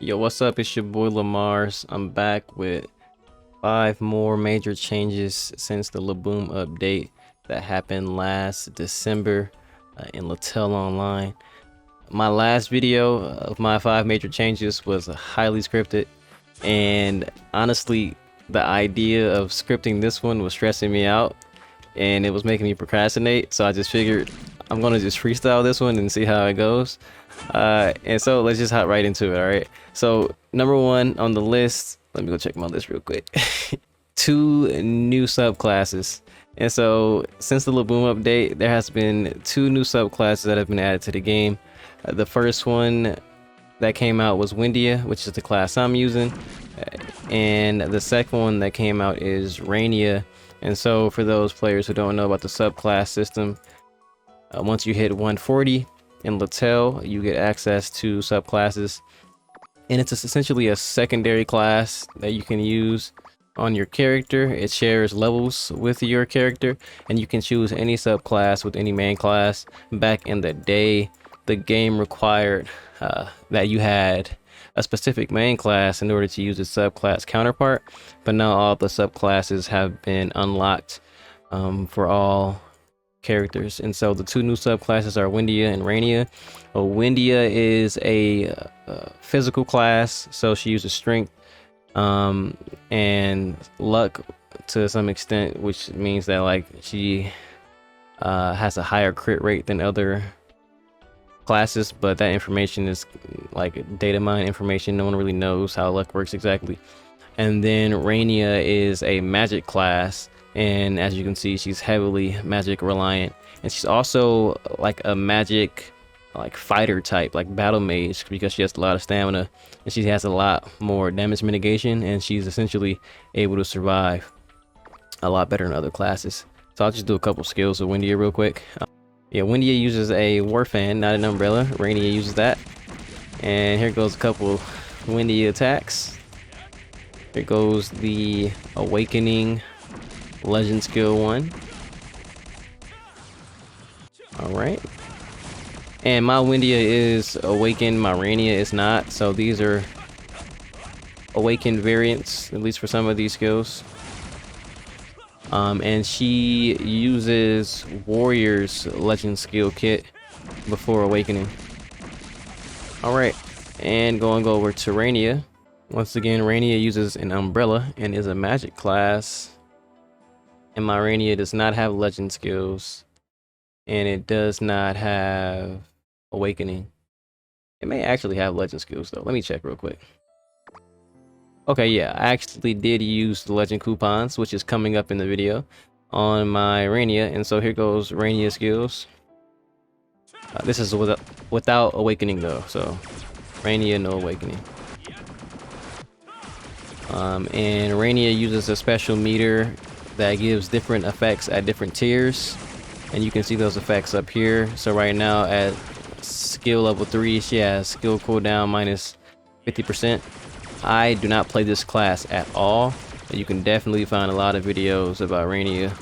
Yo, what's up? It's your boy lemarss. I'm back with 5 more major changes since the LaBoom update that happened last December in LaTale Online. My last video of my 5 major changes was highly scripted, and honestly, the idea of scripting this one was stressing me out and it was making me procrastinate, so I just figured I'm gonna just freestyle this one and see how it goes. And so let's just hop right into it. All right, so number 1 on the list, let me go check my list real quick. 2 new subclasses. And so since the LaBoom update, there has been 2 new subclasses that have been added to the game. The first one that came out was Windia, which is the class I'm using, and the second one that came out is Rania. And so for those players who don't know about the subclass system, once you hit 140 in LaTale, you get access to subclasses, and it's essentially a secondary class that you can use on your character. It shares levels with your character, and you can choose any subclass with any main class. Back in the day, the game required that you had a specific main class in order to use its subclass counterpart, but now all the subclasses have been unlocked for all characters. And so the 2 new subclasses are Windia and Rania. Windia is a physical class, so she uses strength and luck to some extent, which means that like she has a higher crit rate than other classes, but that information is like data mine information. No one really knows how luck works exactly. And then Rania is a magic class, and as you can see, she's heavily magic reliant, and she's also like a magic like fighter type, like battle mage, because she has a lot of stamina and she has a lot more damage mitigation, and she's essentially able to survive a lot better than other classes. So I'll just do a couple skills of Windia real quick. Yeah, Windia uses a war fan, not an umbrella. Rania uses that. And here goes a couple Windia attacks. Here goes the Awakening Legend skill 1. Alright. And my Windia is awakened, my Rania is not. So these are awakened variants, at least for some of these skills. And she uses Warrior's Legend skill kit before awakening. Alright, and going over to Rania. Once again, Rania uses an umbrella and is a magic class. And my Rania does not have legend skills, and it does not have awakening. It may actually have legend skills though. Let me check real quick. Okay, yeah, I actually did use the legend coupons, which is coming up in the video on my Rania. And so here goes Rania skills. This is without awakening though, so Rania no awakening. And Rania uses a special meter that gives different effects at different tiers, and you can see those effects up here. So right now at skill level 3, she has skill cooldown minus 50%. I do not play this class at all, but you can definitely find a lot of videos about Rania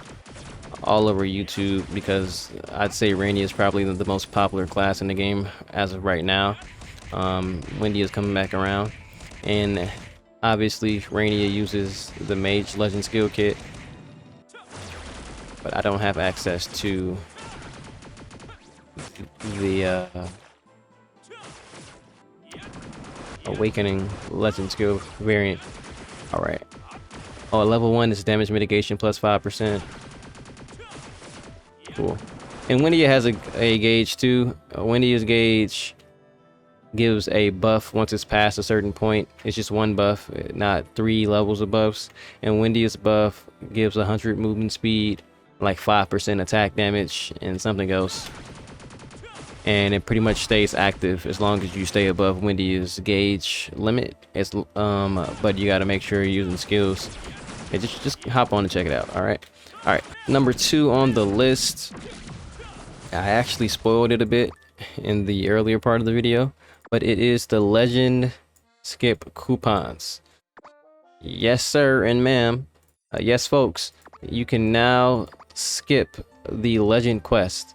all over YouTube, because I'd say Rania is probably the most popular class in the game as of right now. Windia is coming back around, and obviously Rania uses the Mage Legend skill kit, but I don't have access to the Awakening Legend skill variant. Alright. Oh, level 1 is damage mitigation plus 5%. Cool. And Windia has a gauge too. Windia's gauge gives a buff once it's past a certain point. It's just 1 buff, not 3 levels of buffs. And Windia's buff gives 100 movement speed, like 5% attack damage, and something else. And it pretty much stays active as long as you stay above Windia's gauge limit. It's but you got to make sure you're using skills. Okay, just hop on and check it out. All right. Number 2 on the list. I actually spoiled it a bit in the earlier part of the video, but it is the legend skip coupons. Yes, sir, and ma'am. Yes, folks. You can now skip the legend quest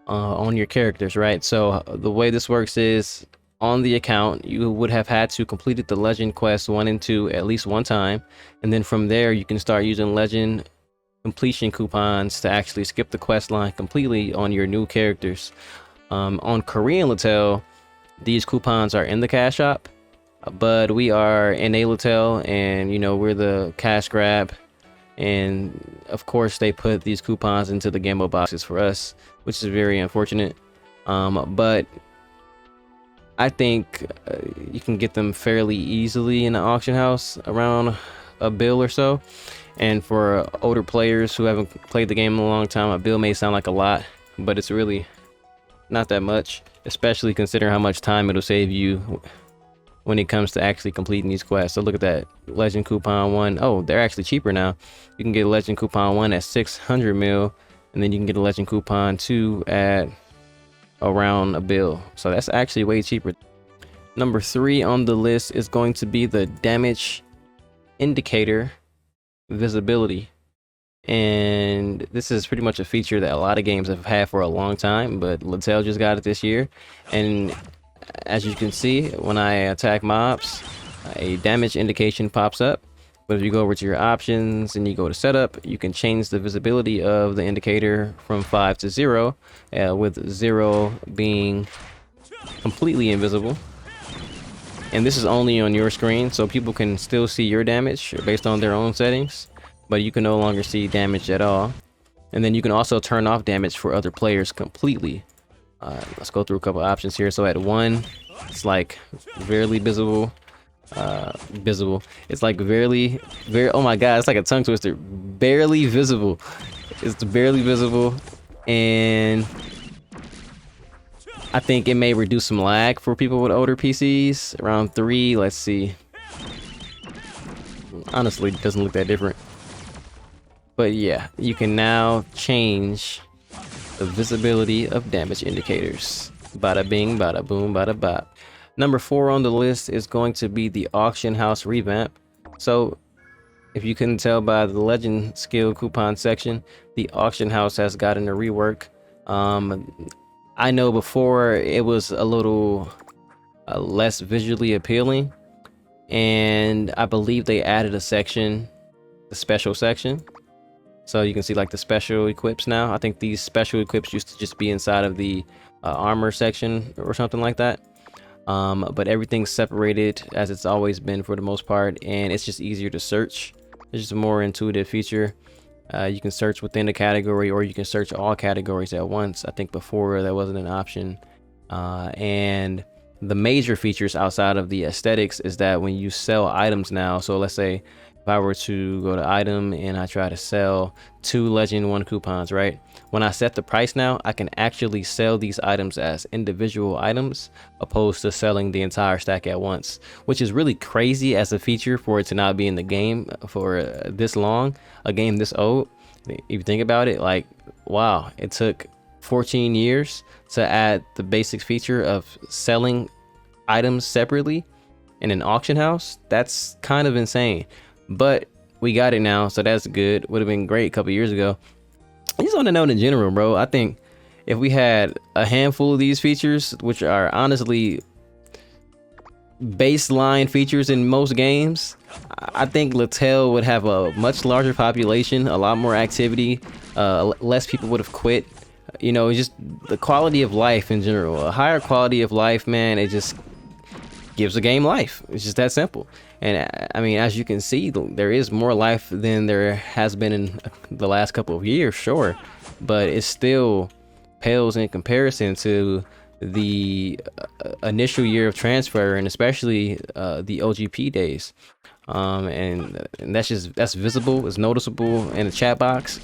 on your characters, right? So the way this works is on the account, you would have had to completed the legend quest 1 and 2 at least one time, and then from there you can start using legend completion coupons to actually skip the quest line completely on your new characters. On Korean LaTale, these coupons are in the cash shop, but we are in a LaTale, and you know, we're the cash grab, and of course they put these coupons into the gamble boxes for us, which is very unfortunate. But I think you can get them fairly easily in the auction house, around a bill or so. And for older players who haven't played the game in a long time, a bill may sound like a lot, but it's really not that much, especially considering how much time it'll save you when it comes to actually completing these quests. So look at that legend coupon 1. Oh, they're actually cheaper now. You can get a legend coupon 1 at 600 mil, and then you can get a legend coupon 2 at around a bill. So that's actually way cheaper. Number 3 on the list is going to be the damage indicator visibility, and this is pretty much a feature that a lot of games have had for a long time, but LaTale just got it this year. And as you can see, when I attack mobs, a damage indication pops up. But if you go over to your options and you go to setup, you can change the visibility of the indicator from 5 to 0, with 0 being completely invisible. And this is only on your screen, so people can still see your damage based on their own settings, but you can no longer see damage at all. And then you can also turn off damage for other players completely. Let's go through a couple options here. So at 1, it's like barely visible. It's like very, oh my god, it's like a tongue twister. Barely visible. It's barely visible, and I think it may reduce some lag for people with older PCs. Around 3, let's see. Honestly, it doesn't look that different. But yeah, you can now change the visibility of damage indicators. Bada bing, bada boom, bada bop. Number 4 on the list is going to be the auction house revamp. So if you couldn't tell by the legend skill coupon section, the auction house has gotten a rework. I know before it was a little less visually appealing, and I believe they added a section, the special section, so you can see like the special equips now. I think these special equips used to just be inside of the armor section or something like that, but everything's separated as it's always been for the most part, and it's just easier to search. It's just a more intuitive feature. You can search within a category, or you can search all categories at once. I think before that wasn't an option. And the major features outside of the aesthetics is that when you sell items now, so let's say if I were to go to item and I try to sell 2 legend 1 coupons, right? When I set the price now, I can actually sell these items as individual items opposed to selling the entire stack at once, which is really crazy as a feature for it to not be in the game for this long, a game this old. If you think about it, like, wow, it took 14 years to add the basic feature of selling items separately in an auction house. That's kind of insane, but we got it now, so that's good. Would have been great a couple years ago. I just want to know in general, bro, I think if we had a handful of these features, which are honestly baseline features in most games, I think LaTale would have a much larger population, a lot more activity, less people would have quit. You know, just the quality of life in general, a higher quality of life, man. It just gives a game life. It's just that simple. And I mean, as you can see, there is more life than there has been in the last couple of years, sure, but it still pales in comparison to the initial year of transfer, and especially the OGP days. And that's visible, it's noticeable in the chat box,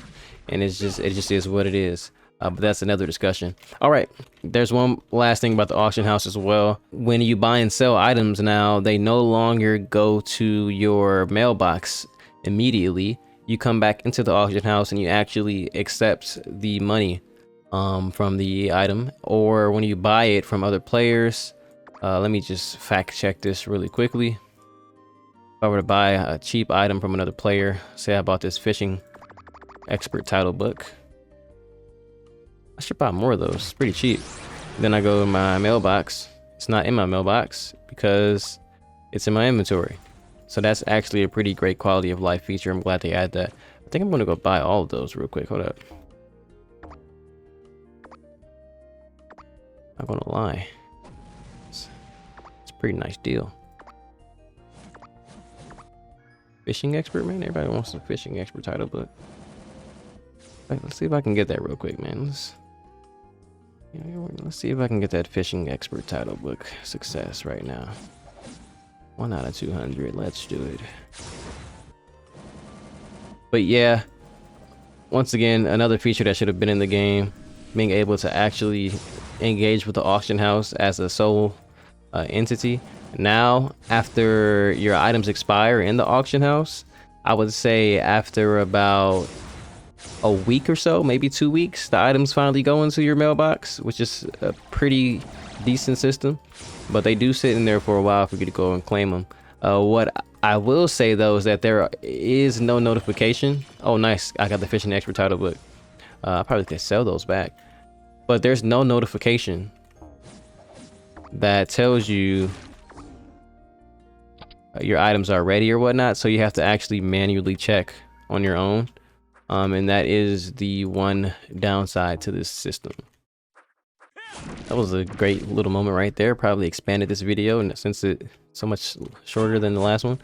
and it just is what it is. But that's another discussion. All right, there's one last thing about the auction house as well. When you buy and sell items now, they no longer go to your mailbox immediately. You come back into the auction house and you actually accept the money from the item, or when you buy it from other players. Let me just fact check this really quickly. If I were to buy a cheap item from another player, say I bought this fishing expert title book, I should buy more of those. It's pretty cheap. Then I go in my mailbox, it's not in my mailbox because it's in my inventory. So that's actually a pretty great quality of life feature. I'm glad they add that. I think I'm gonna go buy all of those real quick. Hold up. Not gonna lie. It's a pretty nice deal. Fishing expert, man. Everybody wants a fishing expert title, but let's see if I can get that real quick, man. Let's see if I can get that fishing expert title book success right now. 1 out of 200. Let's do it. But yeah, once again, another feature that should have been in the game, being able to actually engage with the auction house as a sole entity. Now, after your items expire in the auction house, I would say after about a week or so, maybe 2 weeks, the items finally go into your mailbox, which is a pretty decent system. But they do sit in there for a while for you to go and claim them. What I will say though is that there is no notification. Oh, nice! I got the fishing expert title book. I probably could sell those back, but there's no notification that tells you your items are ready or whatnot. So you have to actually manually check on your own. And that is the one downside to this system. That was a great little moment right there. Probably expanded this video, and since it's so much shorter than the last one.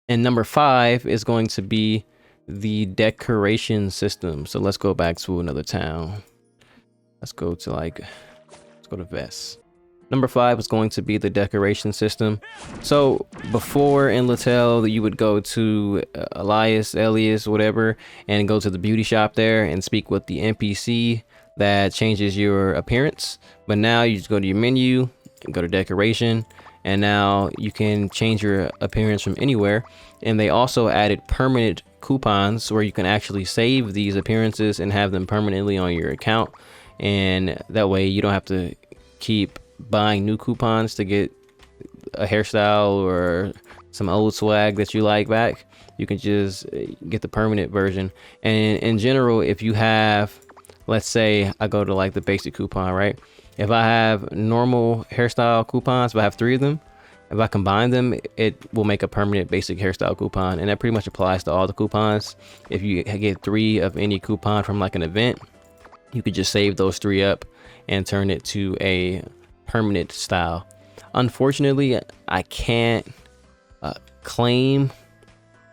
And number 5 is going to be the decoration system. So let's go back to another town. Let's go to Vest. Number 5 is going to be the decoration system. So before in LaTale, you would go to Elias, whatever, and go to the beauty shop there and speak with the NPC that changes your appearance. But now you just go to your menu and go to decoration, and now you can change your appearance from anywhere. And they also added permanent coupons where you can actually save these appearances and have them permanently on your account. And that way you don't have to keep buying new coupons to get a hairstyle or some old swag that you like back. You can just get the permanent version. And in general, if you have, let's say I go to like the basic coupon, right? If I have normal hairstyle coupons, if I have 3 of them, if I combine them, it will make a permanent basic hairstyle coupon. And that pretty much applies to all the coupons. If you get 3 of any coupon from like an event, you could just save those 3 up and turn it to a permanent style. Unfortunately, I can't claim,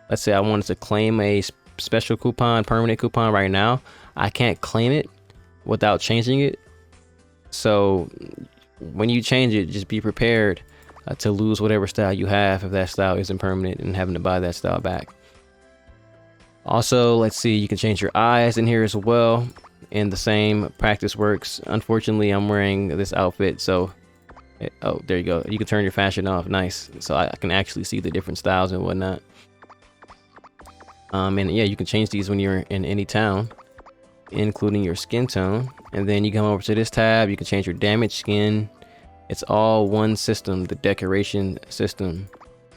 let's say I wanted to claim a special coupon, permanent coupon right now. I can't claim it without changing it. So when you change it, just be prepared to lose whatever style you have if that style isn't permanent and having to buy that style back. Also, let's see, you can change your eyes in here as well. And the same practice works. Unfortunately, I'm wearing this outfit, so oh, there you go. You can turn your fashion off. Nice. So I can actually see the different styles and whatnot. And yeah, you can change these when you're in any town, including your skin tone. And then you come over to this tab, you can change your damaged skin. It's all one system, the decoration system.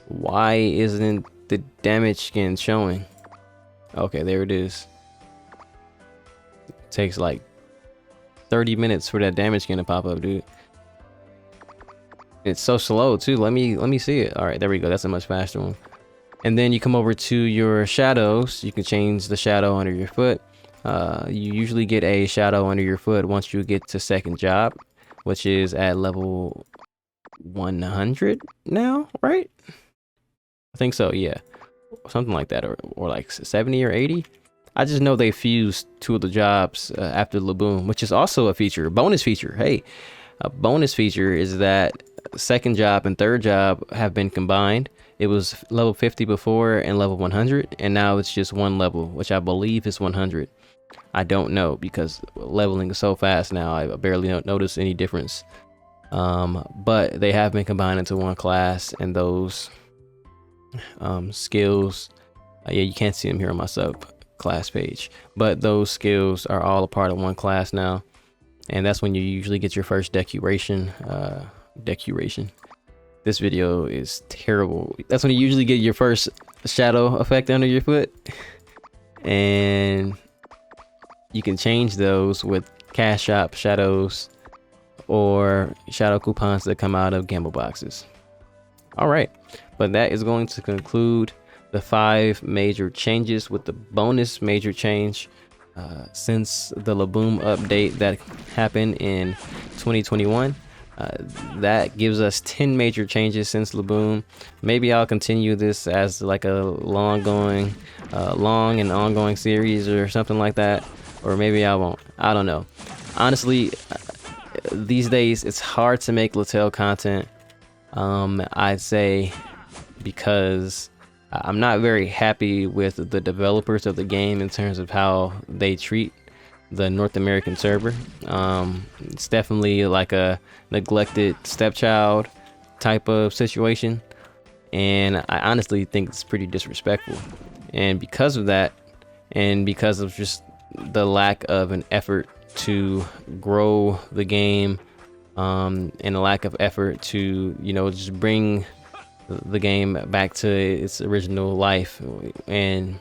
Why isn't the damaged skin showing? Okay, there it is. Takes like 30 minutes for that damage skin to pop up, dude. It's so slow too. Let me see it. All right, there we go. That's a much faster one. And then you come over to your shadows. You can change the shadow under your foot. You usually get a shadow under your foot once you get to second job, which is at level 100 now, right? I think so, yeah, something like that, or like 70 or 80. I just know they fused 2 of the jobs after LaBoom, which is also a feature, a bonus feature. Hey, a bonus feature is that second job and third job have been combined. It was level 50 before and level 100, and now it's just 1 level, which I believe is 100. I don't know because leveling is so fast now. I barely notice any difference. But they have been combined into 1 class, and those skills, yeah, you can't see them here on my sub class page, but those skills are all a part of 1 class now, and that's when you usually get your first decoration. This video is terrible. That's when you usually get your first shadow effect under your foot, and you can change those with cashapp shadows or shadow coupons that come out of gamble boxes. All right, but that is going to conclude the 5 major changes, with the bonus major change since the LaBoom update that happened in 2021. That gives us 10 major changes since LaBoom. Maybe I'll continue this as like a long and ongoing series or something like that, or maybe I won't. I don't know. Honestly, these days it's hard to make LaTale content. I'd say because I'm not very happy with the developers of the game in terms of how they treat the North American server. It's definitely like a neglected stepchild type of situation, and I honestly think it's pretty disrespectful. And because of that, and because of just the lack of an effort to grow the game, and a lack of effort to, you know, just bring the game back to its original life, and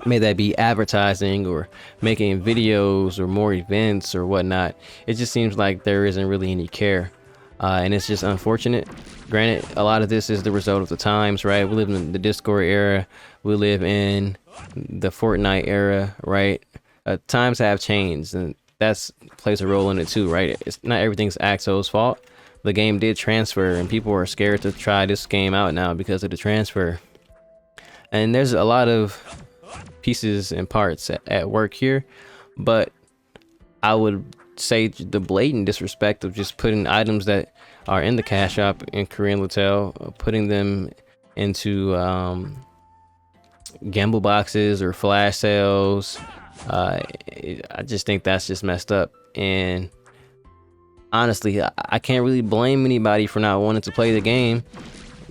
may that be advertising or making videos or more events or whatnot, it just seems like there isn't really any care, and it's just unfortunate. Granted, a lot of this is the result of the times, right? We live in the Discord era, we live in the Fortnite era, right? Times have changed, and that's plays a role in it too, right? It's not everything's Axo's fault. The game did transfer, and people are scared to try this game out now because of the transfer. And there's a lot of pieces and parts at work here, but I would say the blatant disrespect of just putting items that are in the cash shop in Korean LaTale, putting them into gamble boxes or flash sales. I just think that's just messed up, and honestly, I can't really blame anybody for not wanting to play the game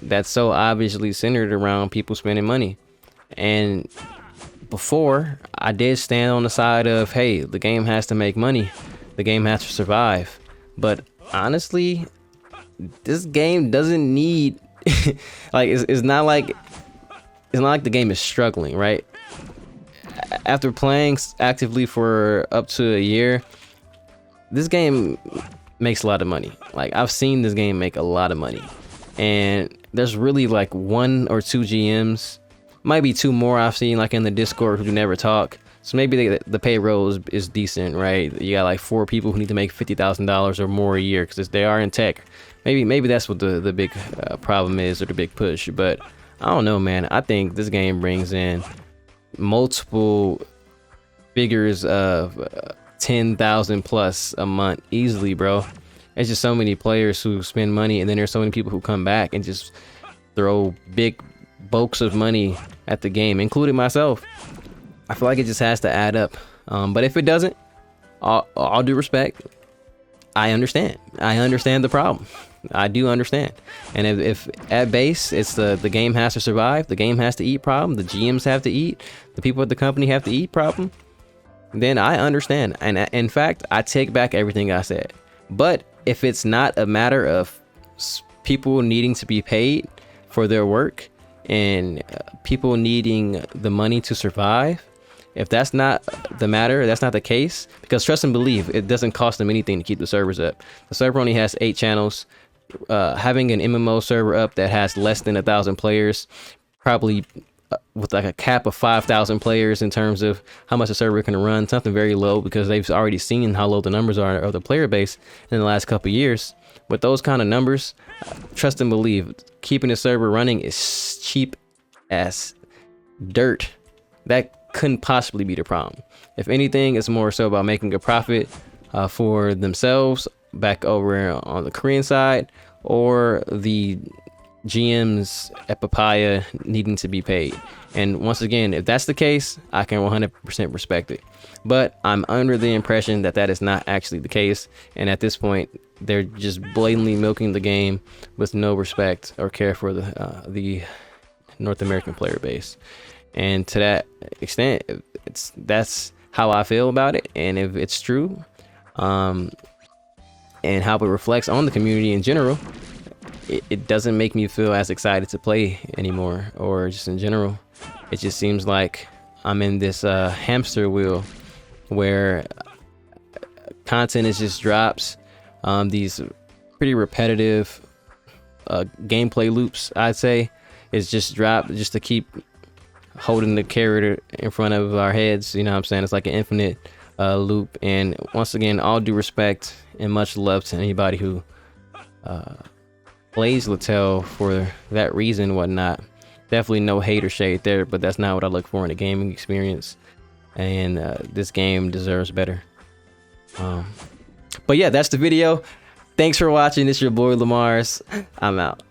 that's so obviously centered around people spending money. And before, I did stand on the side of, hey, the game has to make money, the game has to survive. But honestly, this game doesn't need like it's not like the game is struggling, right? After playing actively for up to a year, this game makes a lot of money. Like, I've seen this game make a lot of money, and there's really like 1 or 2 GMs, might be 2 more I've seen like in the Discord who never talk. So maybe the payroll is decent, right? You got like 4 people who need to make $50,000 or more a year because they are in tech. Maybe that's what the big problem is, or the big push. But I don't know, man. I think this game brings in multiple figures of 10,000 plus a month easily, bro. It's just so many players who spend money, and then there's so many people who come back and just throw big bulks of money at the game, including myself. I feel like it just has to add up. But if it doesn't, all due respect, I understand the problem. I do understand. And if at base it's the game has to survive, the game has to eat problem, the GMs have to eat, the people at the company have to eat problem, then I understand. And in fact, I take back everything I said. But if it's not a matter of people needing to be paid for their work, and people needing the money to survive, if that's not the matter, that's not the case, because trust and believe, it doesn't cost them anything to keep the servers up. The server only has 8 channels. Having an MMO server up that has less than 1,000 players, probably with like a cap of 5,000 players in terms of how much the server can run, something very low, because they've already seen how low the numbers are of the player base in the last couple of years. With those kind of numbers, trust and believe, keeping the server running is cheap as dirt. That couldn't possibly be the problem. If anything, it's more so about making a profit for themselves back over on the Korean side, or the GMs at Papaya needing to be paid. And once again, if that's the case, I can 100% respect it. But I'm under the impression that that is not actually the case, and at this point they're just blatantly milking the game with no respect or care for the North American player base. And to that extent, that's how I feel about it. And if it's true, and how it reflects on the community in general, it doesn't make me feel as excited to play anymore, or just in general. It just seems like I'm in this hamster wheel where content is just drops, These pretty repetitive gameplay loops, I'd say, is just dropped just to keep holding the character in front of our heads. You know what I'm saying? It's like an infinite loop. And once again, all due respect and much love to anybody who plays LaTale for that reason, whatnot. Definitely no hate or shade there, but that's not what I look for in a gaming experience. And this game deserves better. But yeah, that's the video. Thanks for watching. It's your boy lemarss. I'm out.